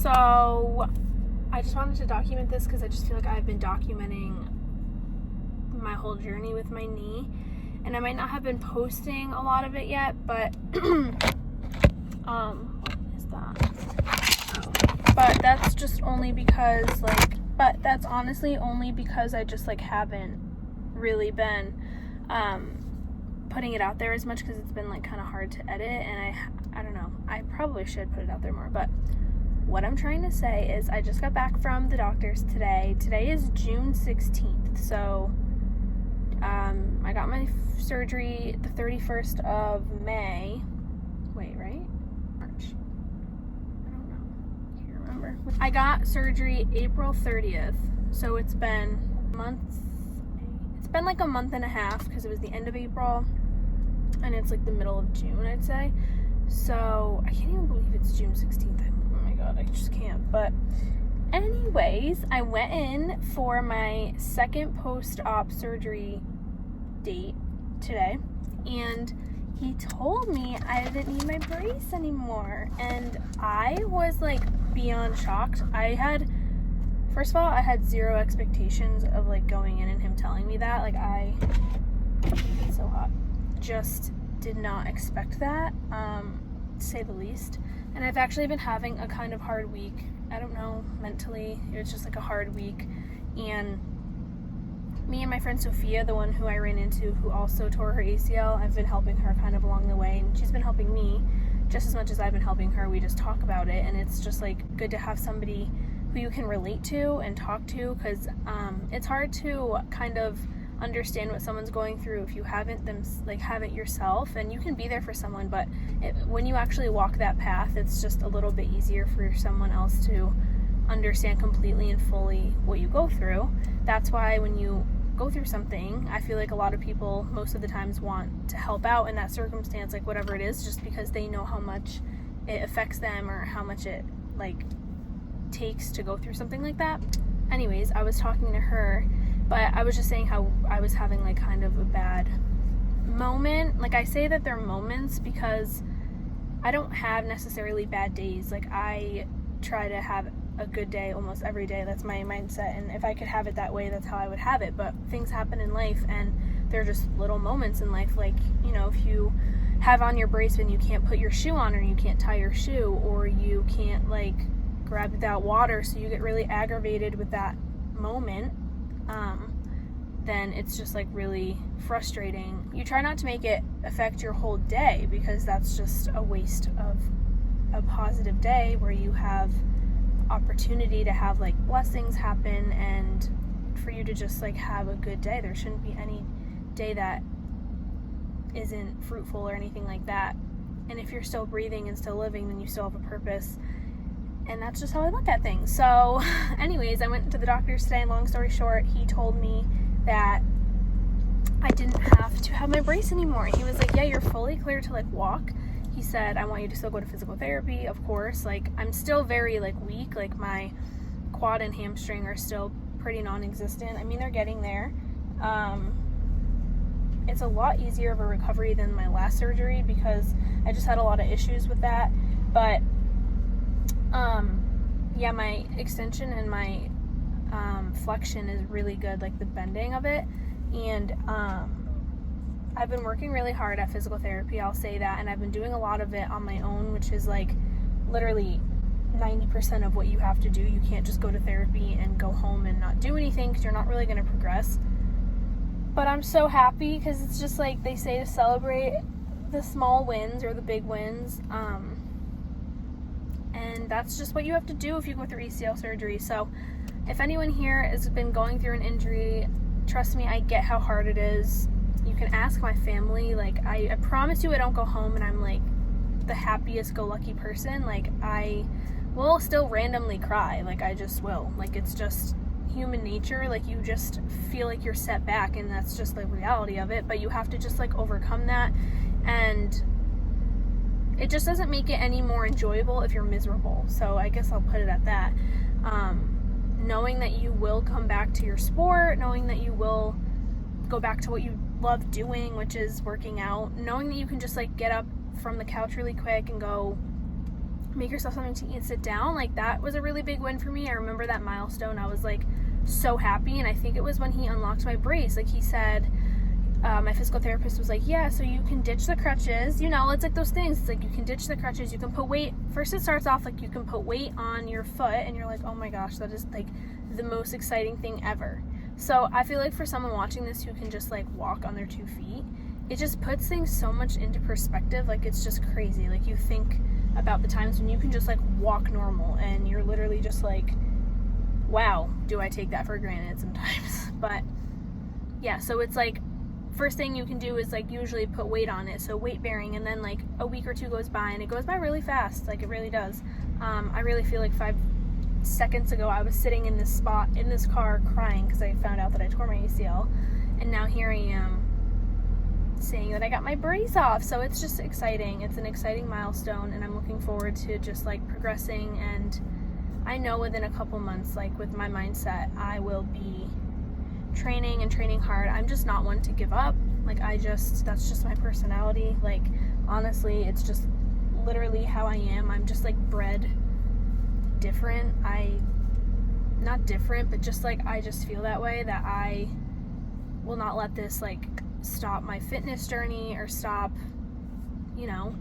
So I just wanted to document this because I just feel like I've been documenting my whole journey with my knee, and I might not have been posting a lot of it yet, but what is that? Oh. But that's just only because but that's honestly only because I just haven't really been putting it out there as much, because it's been kind of hard to edit, and I don't know, I probably should put it out there more. But what I'm trying to say is I just got back from the doctor's today. Today is June 16th, so I got my surgery the 31st of May. Wait, right? March? I don't know. Can't remember. I got surgery April 30th, so it's been months. It's been a month and a half, because it was the end of April and it's the middle of June, I'd say. So I can't even believe it's June 16th. Oh my god, I just can't. But anyways, I went in for my second post-op surgery date today, and he told me I didn't need my brace anymore, and I was beyond shocked. First of all, I had zero expectations of going in and him telling me that. It's so hot. Just did not expect that, to say the least. And I've actually been having a kind of hard week. I don't know, mentally, it was just a hard week. And me and my friend Sophia, the one who I ran into who also tore her ACL, I've been helping her kind of along the way, and she's been helping me just as much as I've been helping her. We just talk about it, and it's just good to have somebody who you can relate to and talk to, because it's hard to kind of understand what someone's going through if you haven't have it yourself. And you can be there for someone, but when you actually walk that path, it's just a little bit easier for someone else to understand completely and fully what you go through. That's why when you go through something, I feel a lot of people most of the times want to help out in that circumstance, whatever it is, just because they know how much it affects them or how much it takes to go through something like that. Anyways, I was talking to her, but I was just saying how I was having kind of a bad moment. I say that they're moments because I don't have necessarily bad days. I try to have a good day almost every day. That's my mindset, and if I could have it that way, that's how I would have it. But things happen in life, and they're just little moments in life, if you have on your brace and you can't put your shoe on, or you can't tie your shoe, or you can't grab that water, so you get really aggravated with that moment, then it's just really frustrating. You try not to make it affect your whole day, because that's just a waste of a positive day where you have opportunity to have blessings happen, and for you to just have a good day. There shouldn't be any day that isn't fruitful or anything like that. And if you're still breathing and still living, then you still have a purpose. And that's just how I look at things. So anyways, I went to the doctor's today, and long story short, he told me that I didn't have to have my brace anymore. He was yeah, you're fully clear to walk. He said, I want you to still go to physical therapy, of course. I'm still very weak. My quad and hamstring are still pretty non-existent. I mean, they're getting there. It's a lot easier of a recovery than my last surgery, because I just had a lot of issues with that. But yeah, my extension and my flexion is really good, the bending of it. And I've been working really hard at physical therapy, I'll say that, and I've been doing a lot of it on my own, which is literally 90% of what you have to do. You can't just go to therapy and go home and not do anything, because you're not really going to progress. But I'm so happy, because it's just they say to celebrate the small wins or the big wins, and that's just what you have to do if you go through ACL surgery. So if anyone here has been going through an injury, trust me, I get how hard it is. You can ask my family. I promise you I don't go home and I'm the happiest go lucky person. I will still randomly cry. I just will. It's just human nature. You just feel you're set back, and that's just the reality of it. But you have to just overcome that, and it just doesn't make it any more enjoyable if you're miserable. So I guess I'll put it at that. Knowing that you will come back to your sport, knowing that you will go back to what you love doing, which is working out, knowing that you can just get up from the couch really quick and go make yourself something to eat and sit down. Like, that was a really big win for me. I remember that milestone. I was like so happy, and I think it was when he unlocked my brace. Like, he said, my physical therapist was like, yeah, so you can ditch the crutches, you know, it's like those things. It's like, you can ditch the crutches, you can put weight. First it starts off like you can put weight on your foot, and you're like, oh my gosh, that is like the most exciting thing ever. So I feel like for someone watching this who can just like walk on their 2 feet, it just puts things so much into perspective. Like, it's just crazy. Like, you think about the times when you can just like walk normal, and you're literally just like, wow, do I take that for granted sometimes. But yeah, so it's like, first thing you can do is like usually put weight on it, so weight bearing, and then like a week or two goes by, and it goes by really fast. Like, it really does. I really feel like 5 seconds ago I was sitting in this spot in this car crying because I found out that I tore my ACL, and now here I am saying that I got my brace off. So it's just exciting. It's an exciting milestone, and I'm looking forward to just like progressing. And I know within a couple months, like with my mindset, I will be training and training hard. I'm just not one to give up. Like, that's just my personality. Like, honestly, it's just literally how I am. I'm just like bred different. Not different, but just like, I just feel that way, that I will not let this like stop my fitness journey or stop, you know,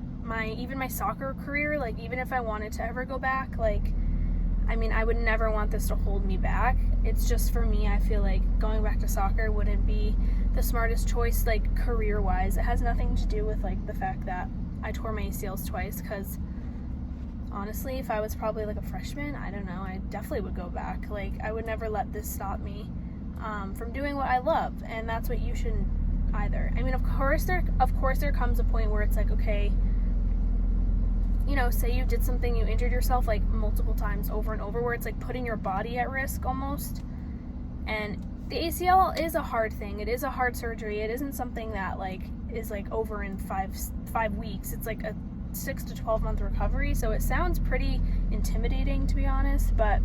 even my soccer career. Like, even if I wanted to ever go back, like, I mean, I would never want this to hold me back. It's just, for me, I feel like going back to soccer wouldn't be the smartest choice, like, career-wise. It has nothing to do with, like, the fact that I tore my ACLs twice, because honestly, if I was probably, like, a freshman, I don't know, I definitely would go back. Like, I would never let this stop me from doing what I love, and that's what you shouldn't either. I mean, of course there comes a point where it's like, okay, you know, say you did something, you injured yourself like multiple times over and over, where it's like putting your body at risk almost. And the ACL is a hard thing. It is a hard surgery. It isn't something that like is like over in five weeks. It's like a 6 to 12 month recovery. So it sounds pretty intimidating, to be honest. But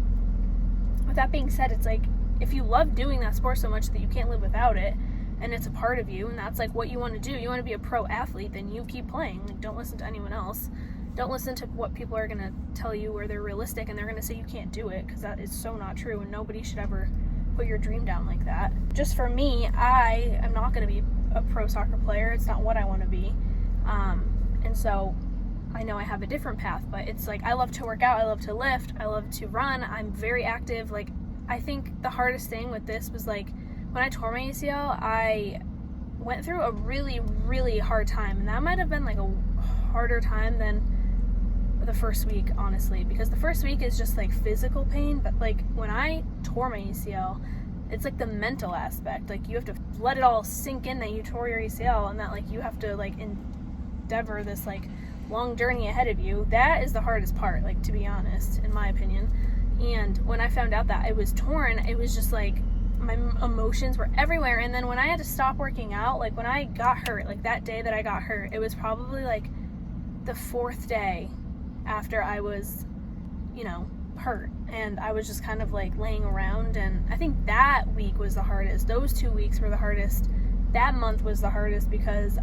with that being said, it's like, if you love doing that sport so much that you can't live without it, and it's a part of you, and that's like what you want to do, you want to be a pro athlete, then you keep playing. Like, don't listen to anyone else. Don't listen to what people are going to tell you, where they're realistic and they're going to say you can't do it, because that is so not true, and nobody should ever put your dream down like that. Just for me, I am not going to be a pro soccer player. It's not what I want to be. And so I know I have a different path, but it's like, I love to work out, I love to lift, I love to run, I'm very active. Like, I think the hardest thing with this was like, when I tore my ACL, I went through a really, really hard time, and that might have been like a harder time than the first week, honestly, because the first week is just like physical pain, but like when I tore my ACL, it's like the mental aspect. Like, you have to let it all sink in that you tore your ACL, and that like you have to like endeavor this like long journey ahead of you. That is the hardest part, like, to be honest, in my opinion. And when I found out that it was torn, it was just like my emotions were everywhere. And then when I had to stop working out, like when I got hurt, like that day that I got hurt, it was probably like the 4th day after I was, you know, hurt, and I was just kind of like laying around. And I think that week was the hardest. Those 2 weeks were the hardest. That month was the hardest, because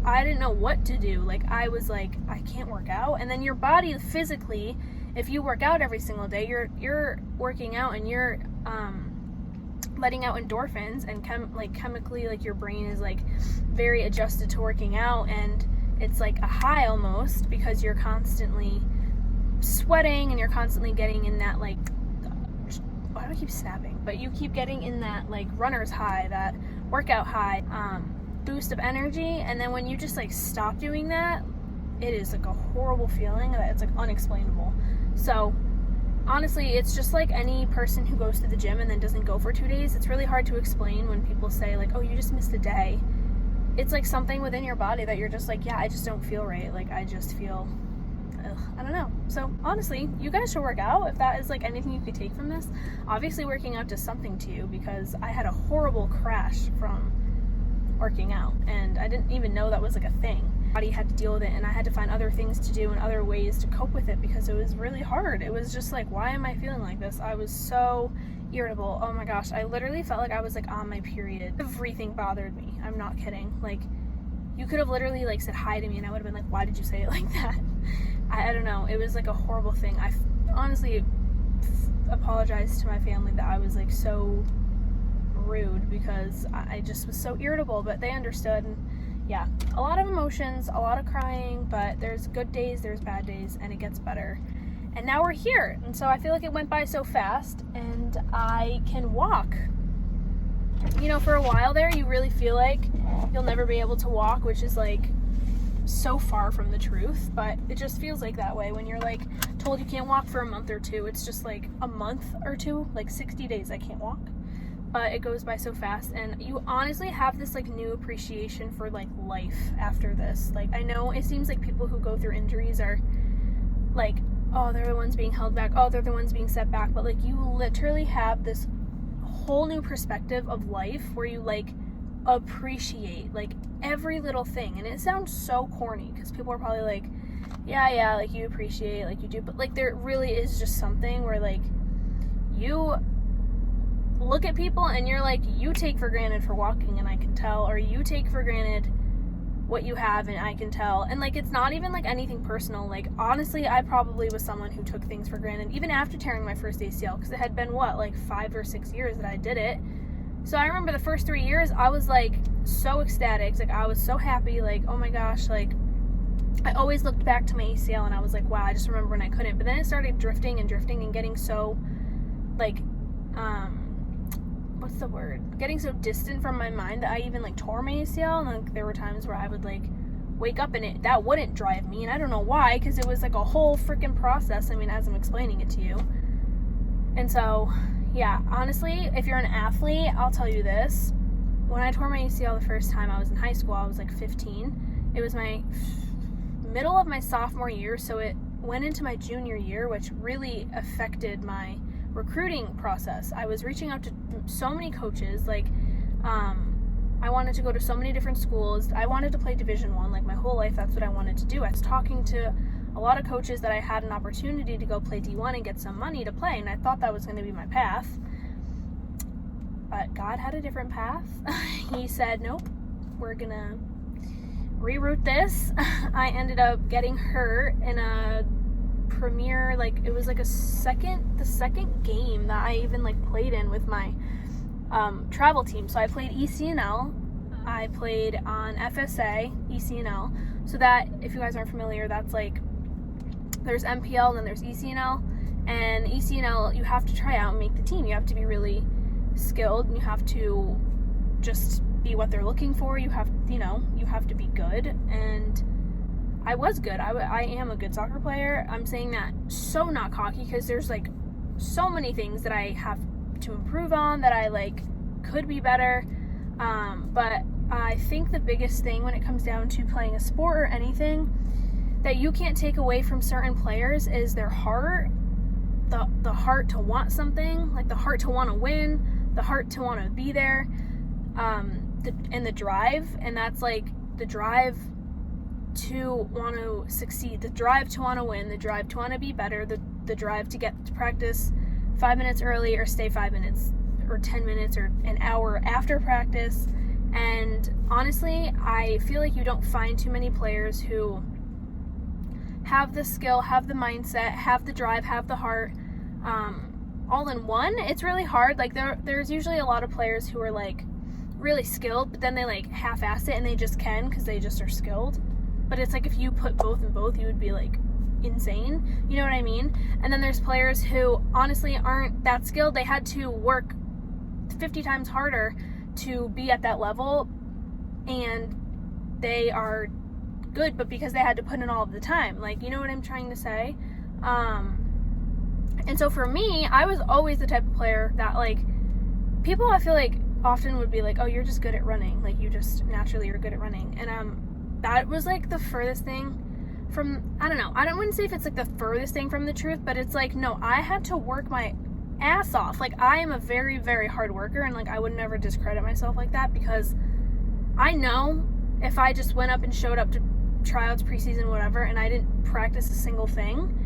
I didn't know what to do. Like, I was like, I can't work out. And then your body physically, if you work out every single day, you're working out, and you're letting out endorphins, and chemically, like, your brain is like very adjusted to working out, and it's like a high almost, because you're constantly sweating and you're constantly getting in that, like, why do I keep snapping? But you keep getting in that like runner's high, that workout high, boost of energy. And then when you just like stop doing that, it is like a horrible feeling that it's like unexplainable. So honestly, it's just like any person who goes to the gym and then doesn't go for 2 days. It's really hard to explain when people say like, oh, you just missed a day. It's like something within your body that you're just like, yeah, I just don't feel right. Like, I just feel, I don't know. So honestly, you guys should work out if that is like anything you could take from this. Obviously, working out does something to you, because I had a horrible crash from working out, and I didn't even know that was like a thing. My body had to deal with it, and I had to find other things to do and other ways to cope with it, because it was really hard. It was just like, why am I feeling like this? I was so irritable. Oh my gosh, I literally felt like I was like on my period. Everything bothered me. I'm not kidding. Like, you could have literally like said hi to me and I would have been like, why did you say it like that? I don't know. It was like a horrible thing. I honestly apologized to my family that I was like so rude, because I just was so irritable, but they understood. And yeah, a lot of emotions, a lot of crying, but there's good days, there's bad days, and it gets better. And now we're here, and so I feel like it went by so fast, and I can walk. You know, for a while there, you really feel like you'll never be able to walk, which is like so far from the truth, but it just feels like that way when you're like told you can't walk for a month or two. It's just like a month or two, like 60 days I can't walk, but it goes by so fast. And you honestly have this like new appreciation for like life after this. Like, I know it seems like people who go through injuries are like, oh, they're the ones being held back, oh, they're the ones being set back, but like you literally have this whole new perspective of life where you like appreciate like every little thing. And it sounds so corny because people are probably like, yeah, like you appreciate, like you do, but like there really is just something where like you look at people and you're like, you take for granted for walking and I can tell, or you take for granted what you have and I can tell. And like, it's not even like anything personal. Like, honestly, I probably was someone who took things for granted even after tearing my first ACL, because it had been like 5 or 6 years that I did it. So I remember the first 3 years I was like so ecstatic, like I was so happy, like, oh my gosh, like I always looked back to my ACL and I was like, wow, I just remember when I couldn't. But then it started drifting and getting so like what's the word, getting so distant from my mind that I even like tore my ACL. And like there were times where I would like wake up and that wouldn't drive me, and I don't know why, because it was like a whole freaking process, I mean, as I'm explaining it to you. And so yeah, honestly, if you're an athlete, I'll tell you this. When I tore my ACL the first time, I was in high school. I was like 15. It was my middle of my sophomore year, so it went into my junior year, which really affected my recruiting process. I was reaching out to so many coaches. Like, I wanted to go to so many different schools. I wanted to play Division I. Like, my whole life, that's what I wanted to do. I was talking to a lot of coaches that I had an opportunity to go play D1 and get some money to play, and I thought that was going to be my path. But God had a different path. He said, nope, we're going to reroute this. I ended up getting hurt in a premier, like, it was like the second game that I even like played in with my travel team. So I played ECNL, I played on FSA, ECNL. So that, if you guys aren't familiar, that's like, there's MPL and then there's ECNL. And ECNL, you have to try out and make the team. You have to be really skilled, and you have to just be what they're looking for. You have to be good. And I was good. I am a good soccer player. I'm saying that so not cocky, because there's like so many things that I have to improve on, that I like could be better. But I think the biggest thing when it comes down to playing a sport or anything that you can't take away from certain players is their heart, the heart to want something, like the heart to want to win, the heart to want to be there, and the drive. And that's like the drive to want to succeed, the drive to want to win, the drive to want to be better, the drive to get to practice 5 minutes early or stay 5 minutes or 10 minutes or an hour after practice. And honestly, I feel like you don't find too many players who have the skill, have the mindset, have the drive, have the heart, all in one. It's really hard. Like there's usually a lot of players who are like really skilled, but then they like half-ass it and they just can because they just are skilled. But it's like if you put both in both, you would be like insane. You know what I mean? And then there's players who honestly aren't that skilled. They had to work 50 times harder to be at that level, and they are good, but because they had to put in all of the time. Like, you know what I'm trying to say? And so for me, I was always the type of player that like people, I feel like, often would be like, oh, you're just good at running, like you just naturally are good at running. And that was like the furthest thing from, I don't know, I wouldn't say if it's like the furthest thing from the truth, but it's like, no, I had to work my ass off. Like, I am a very, very hard worker, and like I would never discredit myself like that, because I know if I just went up and showed up to tryouts, preseason, whatever, and I didn't practice a single thing,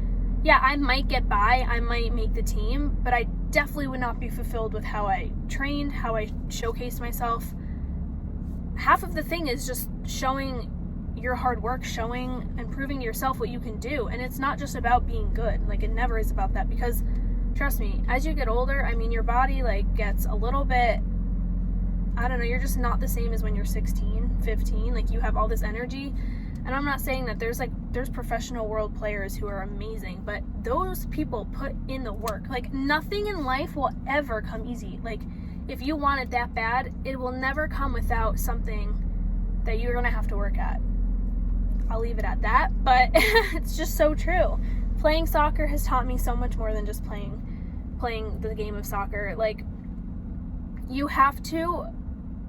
yeah, I might get by, I might make the team, but I definitely would not be fulfilled with how I trained, how I showcased myself. half of the thing is just showing your hard work, showing and proving to yourself what you can do. And it's not just about being good. Like, it never is about that, because trust me, as you get older, I mean, your body like gets a little bit, I don't know, you're just not the same as when you're 16, 15. Like, you have all this energy. And I'm not saying that there's professional world players who are amazing, but those people put in the work. Like, nothing in life will ever come easy. Like, if you want it that bad, it will never come without something that you're going to have to work at. I'll leave it at that, but it's just so true. Playing soccer has taught me so much more than just playing the game of soccer. Like, you have to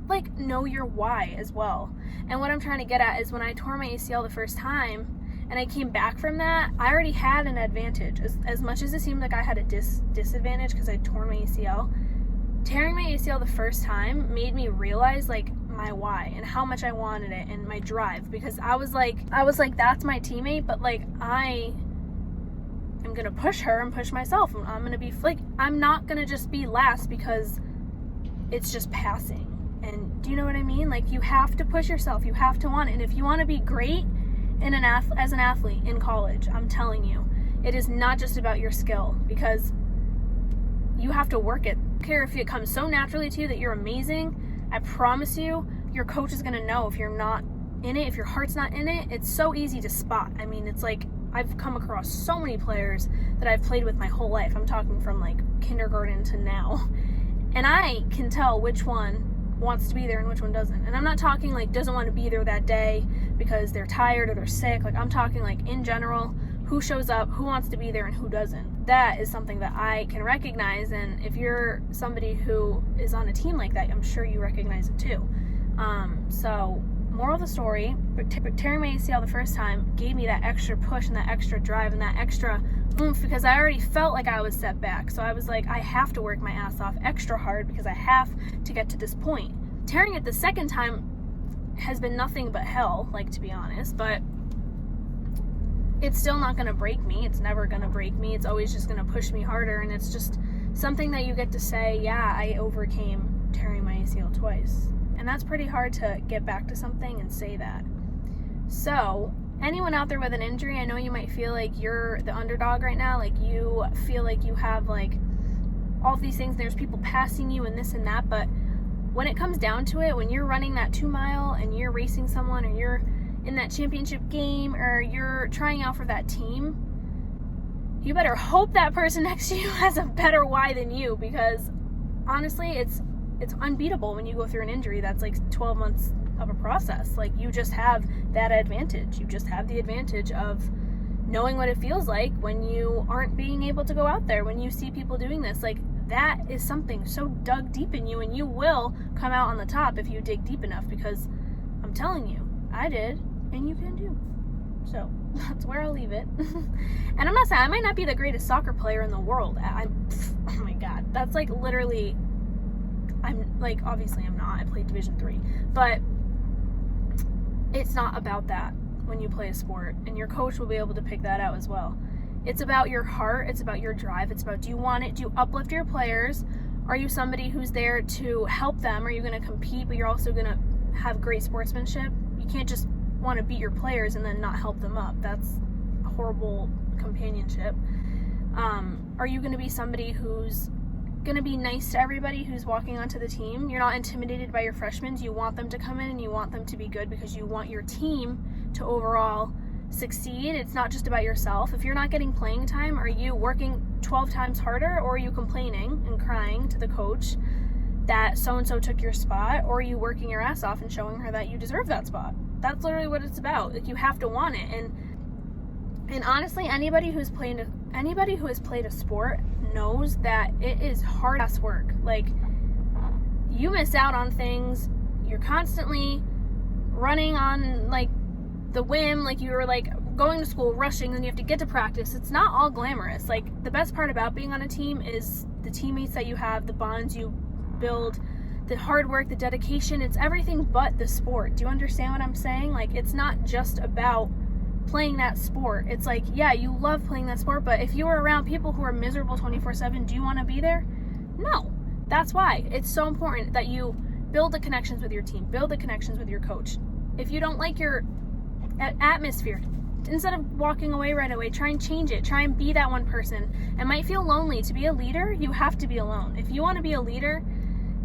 like know your why as well. And what I'm trying to get at is, when I tore my ACL the first time and I came back from that, I already had an advantage. As much as it seemed like I had a disadvantage because I tore my ACL, tearing my ACL the first time made me realize like my why and how much I wanted it and my drive, because I was like that's my teammate, but like I am gonna push her and push myself. I'm gonna be like, I'm not gonna just be last because it's just passing. And do you know what I mean? Like, you have to push yourself, you have to want it. And if you want to be great as an athlete in college, I'm telling you, it is not just about your skill, because you have to work it. I don't care if it comes so naturally to you that you're amazing. I promise you, your coach is going to know if you're not in it, if your heart's not in it. It's so easy to spot. I mean, it's like, I've come across so many players that I've played with my whole life. I'm talking from like kindergarten to now. And I can tell which one wants to be there and which one doesn't. And I'm not talking like doesn't want to be there that day because they're tired or they're sick. Like, I'm talking like in general, who shows up, who wants to be there, and who doesn't. That is something that I can recognize. And if you're somebody who is on a team like that, I'm sure you recognize it too. So moral of the story, tearing my ACL the first time gave me that extra push and that extra drive and that extra oomph, because I already felt like I was set back. So I was like, I have to work my ass off extra hard because I have to get to this point. Tearing it the second time has been nothing but hell, like, to be honest, but it's still not going to break me. It's never going to break me. It's always just going to push me harder. And it's just something that you get to say, yeah, I overcame tearing my ACL twice. And that's pretty hard to get back to something and say that. So anyone out there with an injury, I know you might feel like you're the underdog right now. Like, you feel like you have like all of these things. There's people passing you and this and that. But when it comes down to it, when you're running that 2 mile and you're racing someone, or you're in that championship game, or you're trying out for that team, you better hope that person next to you has a better why than you, because honestly, it's unbeatable when you go through an injury that's like 12 months of a process. Like, you just have that advantage. You just have the advantage of knowing what it feels like when you aren't being able to go out there, when you see people doing this. Like, that is something so dug deep in you, and you will come out on the top if you dig deep enough, because I'm telling you, I did, and you can do. So that's where I'll leave it. And I'm not saying, I might not be the greatest soccer player in the world. Oh my God, that's like literally, I'm like, obviously I'm not. I played Division 3, but it's not about that when you play a sport, and your coach will be able to pick that out as well. It's about your heart. It's about your drive. It's about, do you want it? Do you uplift your players? Are you somebody who's there to help them? Are you going to compete, but you're also going to have great sportsmanship? You can't just want to beat your players and then not help them up. That's horrible companionship. Are you going to be somebody who's going to be nice to everybody who's walking onto the team? You're not intimidated by your freshmen. You want them to come in and you want them to be good because you want your team to overall succeed. It's not just about yourself. If you're not getting playing time, are you working 12 times harder, or are you complaining and crying to the coach that so-and-so took your spot, or are you working your ass off and showing her that you deserve that spot? That's literally what it's about. Like, you have to want it. And honestly, anybody who has played a sport knows that it is hard ass work. Like, you miss out on things. You're constantly running on like the whim, like you're like going to school, rushing, then you have to get to practice. It's not all glamorous. Like, the best part about being on a team is the teammates that you have, the bonds you build, the hard work, the dedication. It's everything but the sport. Do you understand what I'm saying? Like, it's not just about playing that sport. It's like, yeah, you love playing that sport, but if you were around people who are miserable 24/7, do you want to be there? No. That's why it's so important that you build the connections with your team, build the connections with your coach. If you don't like your atmosphere, instead of walking away right away, try and change it. Try and be that one person. It might feel lonely. To be a leader, you have to be alone. If you want to be a leader,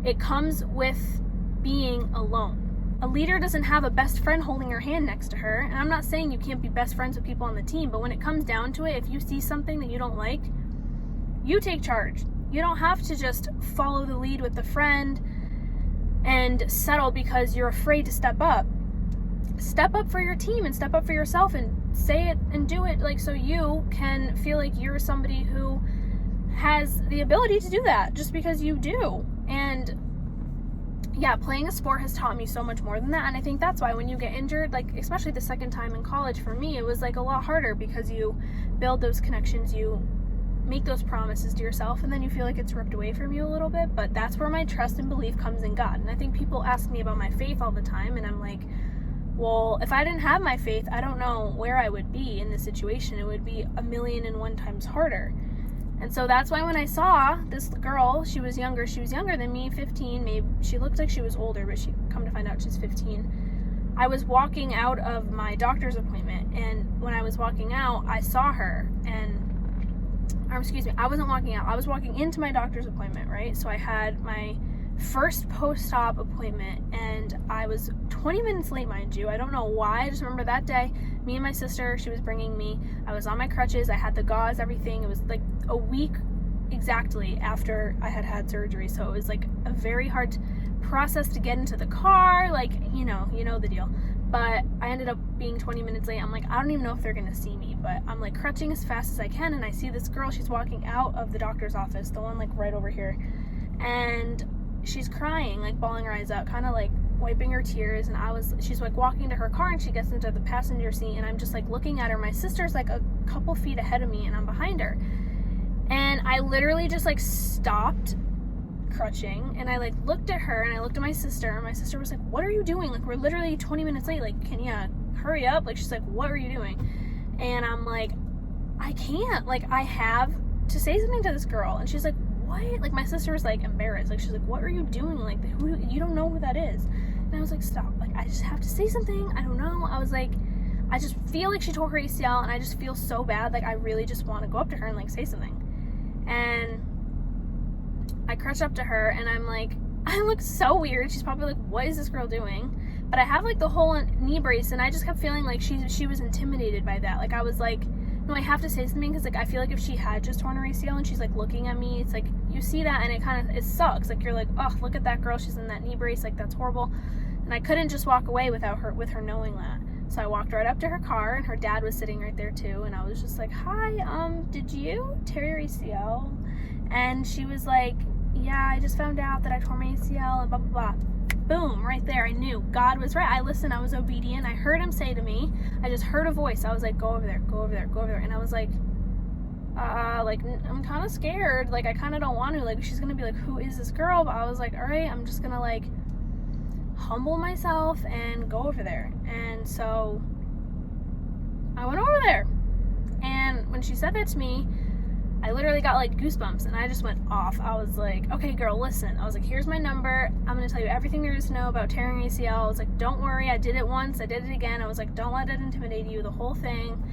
it comes with being alone. A leader doesn't have a best friend holding her hand next to her. And I'm not saying you can't be best friends with people on the team, but when it comes down to it, if you see something that you don't like, you take charge. You don't have to just follow the lead with the friend and settle because you're afraid to step up. Step up for your team and step up for yourself and say it and do it, like, so you can feel like you're somebody who has the ability to do that just because you do. And yeah, playing a sport has taught me so much more than that. And I think that's why when you get injured, like especially the second time in college for me, it was like a lot harder because you build those connections, you make those promises to yourself, and then you feel like it's ripped away from you a little bit. But that's where my trust and belief comes in God. And I think people ask me about my faith all the time, and I'm like, well, if I didn't have my faith, I don't know where I would be in this situation. It would be 1,000,001 times harder. And so that's why when I saw this girl, she was younger than me, 15, maybe she looked like she was older, but she come to find out she's 15. I was walking out of my doctor's appointment, and when I was walking out, I saw her, I wasn't walking out, I was walking into my doctor's appointment, right? So I had my first post-op appointment, and I was 20 minutes late, mind you. I don't know why. I just remember that day, me and my sister, she was bringing me, I was on my crutches, I had the gauze, everything. It was like a week exactly after I had surgery, so it was like a very hard process to get into the car, like, you know the deal. But I ended up being 20 minutes late. I'm like, I don't even know if they're gonna see me, but I'm like crutching as fast as I can, and I see this girl, she's walking out of the doctor's office, the one like right over here, and she's crying, like bawling her eyes out, kind of like wiping her tears. And she's like walking to her car, and she gets into the passenger seat, and I'm just like looking at her. My sister's like a couple feet ahead of me, and I'm behind her. And I literally just like stopped crutching, and I like looked at her, and I looked at my sister, and my sister was like, what are you doing? Like, we're literally 20 minutes late. Like, can you hurry up? Like, she's like, what are you doing? And I'm like, I can't. Like, I have to say something to this girl. And she's like, what? Like, my sister was like embarrassed. Like, she's like, what are you doing? Like, you don't know who that is. And I was like, stop. Like, I just have to say something. I don't know. I was like, I just feel like she tore her ACL, and I just feel so bad. Like, I really just want to go up to her and like say something. And I crutched up to her, and I'm like, I look so weird. She's probably like, what is this girl doing? But I have like the whole knee brace, and I just kept feeling like she was intimidated by that. Like, I was like, no, I have to say something, because like I feel like if she had just torn her ACL and she's like looking at me, it's like you see that and it sucks. Like, you're like, oh, look at that girl, she's in that knee brace, like that's horrible. And I couldn't just walk away with her knowing that. So I walked right up to her car, and her dad was sitting right there too, and I was just like, hi, did you tear your ACL? And she was like, yeah, I just found out that I tore my ACL and blah blah blah. Boom, right there, I knew God was right. I listened, I was obedient. I heard him say to me, I just heard a voice. I was like, go over there, go over there, go over there. And I was like, I'm kind of scared. Like, I kind of don't want to. Like, she's gonna be like, who is this girl? But I was like, all right, I'm just gonna like humble myself and go over there. And so I went over there, and when she said that to me, I literally got like goosebumps, and I just went off. I was like, okay girl, listen. I was like, here's my number. I'm gonna tell you everything there is to know about tearing ACL. I was like, don't worry, I did it once, I did it again. I was like, don't let it intimidate you, the whole thing.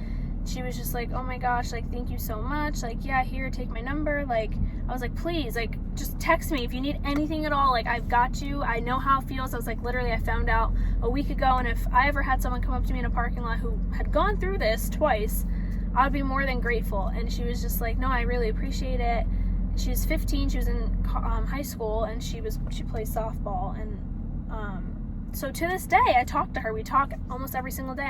She was just like, oh my gosh, like, thank you so much. Like, yeah, here, take my number. Like, I was like, please, like, just text me if you need anything at all. Like, I've got you. I know how it feels. I was like, literally, I found out a week ago, and if I ever had someone come up to me in a parking lot who had gone through this twice, I would be more than grateful. And she was just like, no, I really appreciate it. She was 15. She was in high school, and she plays softball. And so to this day, I talk to her. We talk almost every single day.